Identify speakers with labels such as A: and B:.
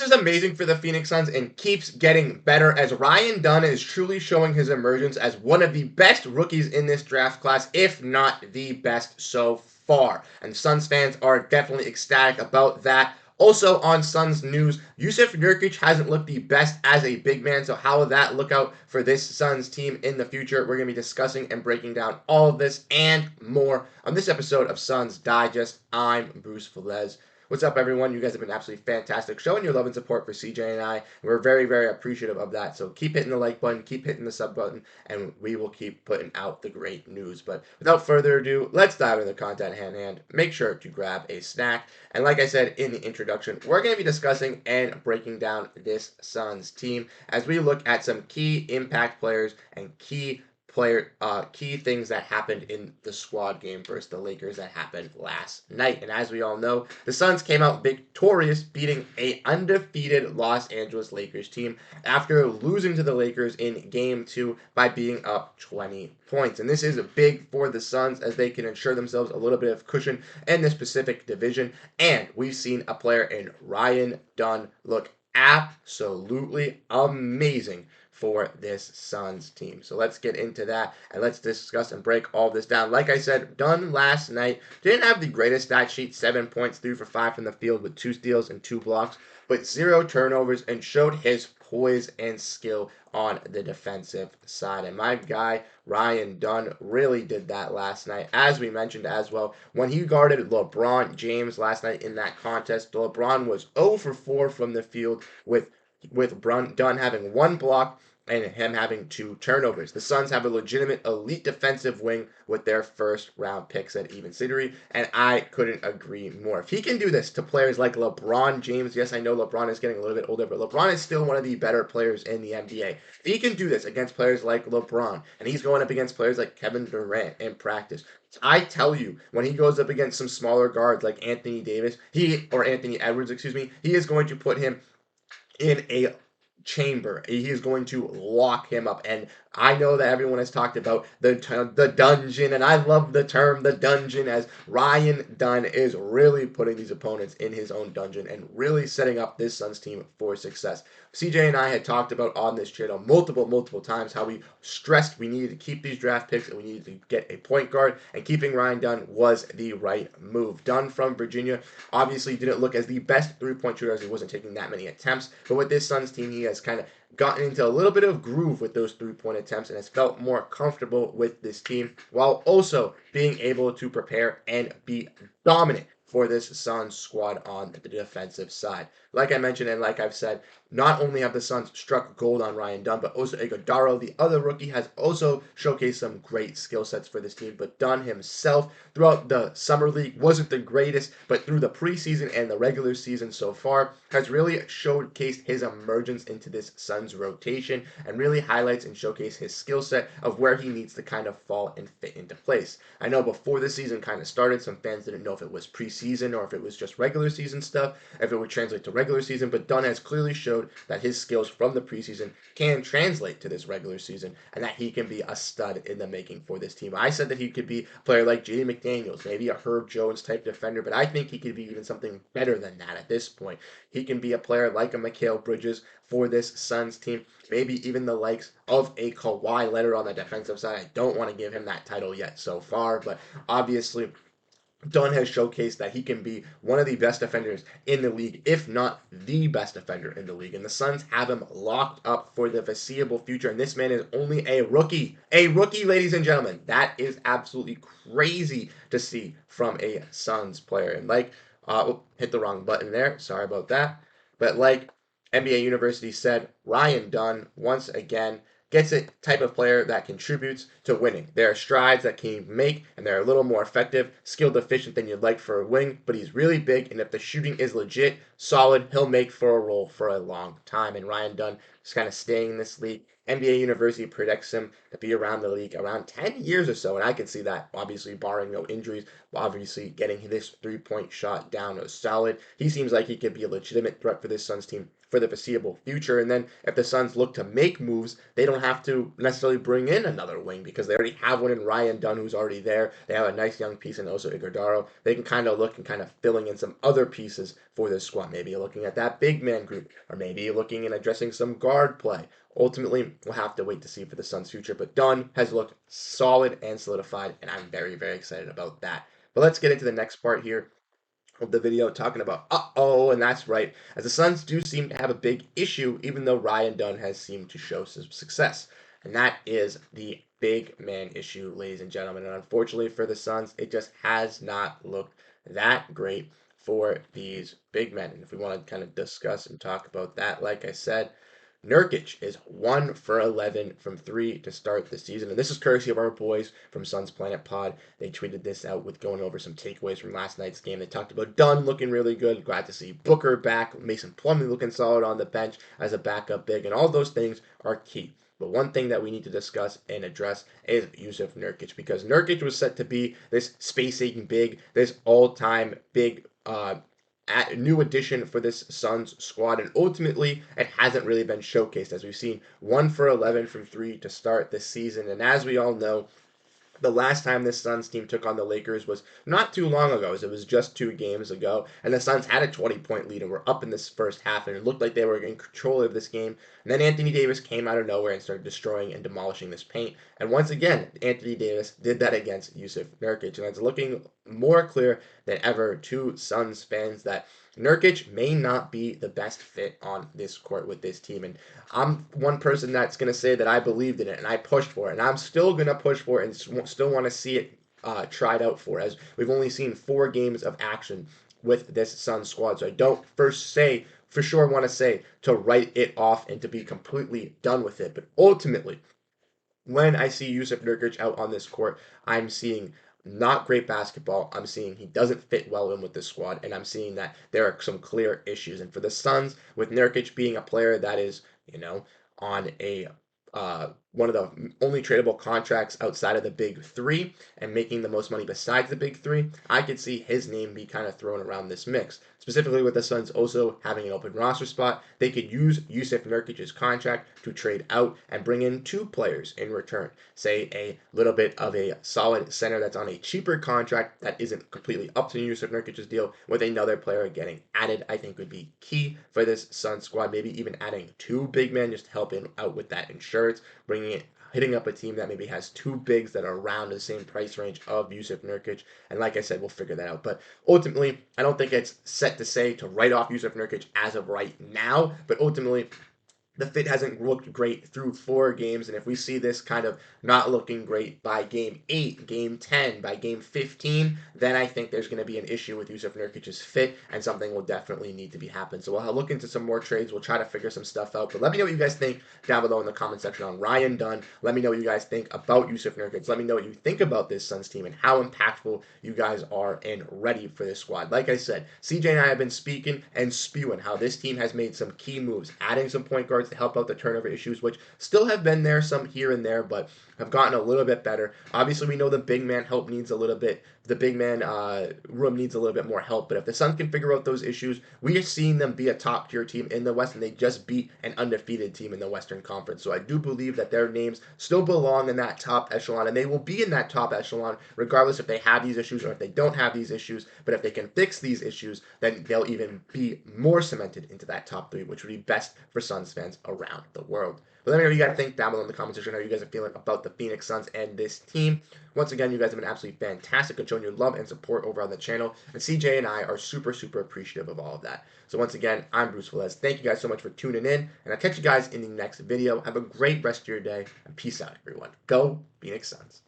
A: This is amazing for the Phoenix Suns and keeps getting better as Ryan Dunn is truly showing his emergence as one of the best rookies in this draft class, if not the best so far. And Suns fans are definitely ecstatic about that. Also on Suns news, Yusuf Nurkic hasn't looked the best as a big man, so how will that look out for this Suns team in the future? We're going to be discussing and breaking down all of this and more on this episode of Suns Digest. I'm Bruce Velez. What's up, everyone? You guys have been absolutely fantastic, showing your love and support for CJ and I. We're very, very appreciative of that. So keep hitting the like button, keep hitting the sub button, and we will keep putting out the great news. But without further ado, let's dive into the content hand. Make sure to grab a snack. And like I said in the introduction, we're going to be discussing and breaking down this Suns team as we look at some key impact players and key things that happened in the squad game versus the Lakers that happened last night. And as we all know, the Suns came out victorious, beating a undefeated Los Angeles Lakers team after losing to the Lakers in game 2 by being up 20 points. And this is big for the Suns as they can ensure themselves a little bit of cushion in this Pacific division. And we've seen a player in Ryan Dunn look absolutely amazing for this Suns team. So let's get into that and let's discuss and break all this down. Like I said, Dunn last night didn't have the greatest stat sheet, 7 points, 3 for 5 from the field with 2 steals and 2 blocks, but 0 turnovers and showed his poise and skill on the defensive side. And my guy, Ryan Dunn, really did that last night, as we mentioned as well. When he guarded LeBron James last night in that contest, LeBron was 0 for 4 from the field with Dunn having 1 block and him having 2 turnovers. The Suns have a legitimate elite defensive wing with their first round picks at Even City, and I couldn't agree more. If he can do this to players like LeBron James, yes, I know LeBron is getting a little bit older, but LeBron is still one of the better players in the NBA. If he can do this against players like LeBron, and he's going up against players like Kevin Durant in practice, I tell you, when he goes up against some smaller guards like Anthony Edwards, he is going to put him in a chamber. He is going to lock him up. And I know that everyone has talked about the dungeon, and I love the term the dungeon, as Ryan Dunn is really putting these opponents in his own dungeon and really setting up this Suns team for success. CJ and I had talked about on this channel multiple times how we stressed we needed to keep these draft picks and we needed to get a point guard, and keeping Ryan Dunn was the right move. Dunn from Virginia obviously didn't look as the best three-point shooter as he wasn't taking that many attempts, but with this Suns team, he has kind of gotten into a little bit of groove with those three-point attempts and has felt more comfortable with this team while also being able to prepare and be dominant for this Suns squad on the defensive side. Like I mentioned and like I've said, not only have the Suns struck gold on Ryan Dunn, but also Iguodala, the other rookie, has also showcased some great skill sets for this team. But Dunn himself, throughout the summer league, wasn't the greatest, but through the preseason and the regular season so far, has really showcased his emergence into this Suns rotation and really highlights and showcase his skill set of where he needs to kind of fall and fit into place. I know before the season kind of started, some fans didn't know if it was preseason or if it was just regular season stuff, if it would translate to regular season, but Dunn has clearly showed that his skills from the preseason can translate to this regular season and that he can be a stud in the making for this team. I said that he could be a player like Jaden McDaniels, maybe a Herb Jones type defender, but I think he could be even something better than that at this point. He can be a player like a Mikal Bridges for this Suns team, maybe even the likes of a Kawhi Leonard on the defensive side. I don't want to give him that title yet so far, but obviously Dunn has showcased that he can be one of the best defenders in the league, if not the best defender in the league. And the Suns have him locked up for the foreseeable future. And this man is only a rookie. A rookie, ladies and gentlemen. That is absolutely crazy to see from a Suns player. And hit the wrong button there. Sorry about that. But like NBA University said, Ryan Dunn, once again, gets a type of player that contributes to winning. There are strides that he can make, and they're a little more effective, skilled efficient than you'd like for a wing, but he's really big, and if the shooting is legit, solid, he'll make for a role for a long time. And Ryan Dunn is kind of staying in this league NBA University predicts him to be around the league around 10 years or so, and I can see that, obviously, barring no injuries, obviously getting this three-point shot down is solid. He seems like he could be a legitimate threat for this Suns team for the foreseeable future. And then if the Suns look to make moves, they don't have to necessarily bring in another wing because they already have one in Ryan Dunn who's already there. They have a nice young piece in Oso Iguodaro. They can kind of look and kind of filling in some other pieces for this squad. Maybe you're looking at that big man group, or maybe you're looking and addressing some guard play. Ultimately, we'll have to wait to see for the Suns' future. But Dunn has looked solid and solidified, and I'm very, very excited about that. But let's get into the next part here of the video talking about and that's right, as the Suns do seem to have a big issue, even though Ryan Dunn has seemed to show some success, and that is the big man issue, ladies and gentlemen. And unfortunately for the Suns, it just has not looked that great for these big men. And if we want to kind of discuss and talk about that, like I said, Nurkic is 1 for 11 from 3 to start the season. And this is courtesy of our boys from Suns Planet Pod. They tweeted this out with going over some takeaways from last night's game. They talked about Dunn looking really good. Glad to see Booker back. Mason Plumlee looking solid on the bench as a backup big. And all those things are key. But one thing that we need to discuss and address is Jusuf Nurkic, because Nurkic was set to be this spacing big, this all-time big new addition for this Suns squad, and ultimately it hasn't really been showcased, as we've seen 1 for 11 from 3 to start the season. And as we all know, the last time this Suns team took on the Lakers was not too long ago. It was just 2 games ago, and the Suns had a 20-point lead and were up in this first half, and it looked like they were in control of this game. And then Anthony Davis came out of nowhere and started destroying and demolishing this paint. And once again, Anthony Davis did that against Jusuf Nurkic, and it's looking more clear than ever to Suns fans that Nurkic may not be the best fit on this court with this team. And I'm one person that's going to say that I believed in it and I pushed for it. And I'm still going to push for it and still want to see it tried out for, as we've only seen 4 games of action with this Suns squad. So I don't for sure want to say to write it off and to be completely done with it. But ultimately, when I see Jusuf Nurkic out on this court, I'm seeing not great basketball. I'm seeing he doesn't fit well in with the squad, and I'm seeing that there are some clear issues. And for the Suns, with Nurkic being a player that is, on a one of the only tradable contracts outside of the big 3 and making the most money besides the big 3, I could see his name be kind of thrown around this mix. Specifically with the Suns also having an open roster spot, they could use Jusuf Nurkic's contract to trade out and bring in 2 players in return. Say a little bit of a solid center that's on a cheaper contract that isn't completely up to Jusuf Nurkic's deal, with another player getting added, I think would be key for this Suns squad. Maybe even adding 2 big men just to help him out with that insurance, hitting up a team that maybe has 2 bigs that are around the same price range of Jusuf Nurkic. And like I said, we'll figure that out. But ultimately, I don't think it's set to say to write off Jusuf Nurkic as of right now. But ultimately, the fit hasn't looked great through 4 games, and if we see this kind of not looking great by game 8, game 10, by game 15, then I think there's going to be an issue with Jusuf Nurkic's fit, and something will definitely need to be happened. So we'll look into some more trades. We'll try to figure some stuff out. But let me know what you guys think down below in the comment section on Ryan Dunn. Let me know what you guys think about Jusuf Nurkic. Let me know what you think about this Suns team and how impactful you guys are and ready for this squad. Like I said, CJ and I have been speaking and spewing how this team has made some key moves, adding some point guards to help out the turnover issues, which still have been there some here and there, but have gotten a little bit better. Obviously, we know the big man help needs a little bit. The big man room needs a little bit more help. But if the Suns can figure out those issues, we are seeing them be a top tier team in the West, and they just beat an undefeated team in the Western Conference. So I do believe that their names still belong in that top echelon, and they will be in that top echelon regardless if they have these issues or if they don't have these issues. But if they can fix these issues, then they'll even be more cemented into that top 3, which would be best for Suns fans around the world. But let me know what you guys think down below in the comment section, how you guys are feeling about the Phoenix Suns and this team. Once again, you guys have been absolutely fantastic at showing your love and support over on the channel. And CJ and I are super, super appreciative of all of that. So once again, I'm Bruce Veliz. Thank you guys so much for tuning in. And I'll catch you guys in the next video. Have a great rest of your day. And peace out, everyone. Go Phoenix Suns.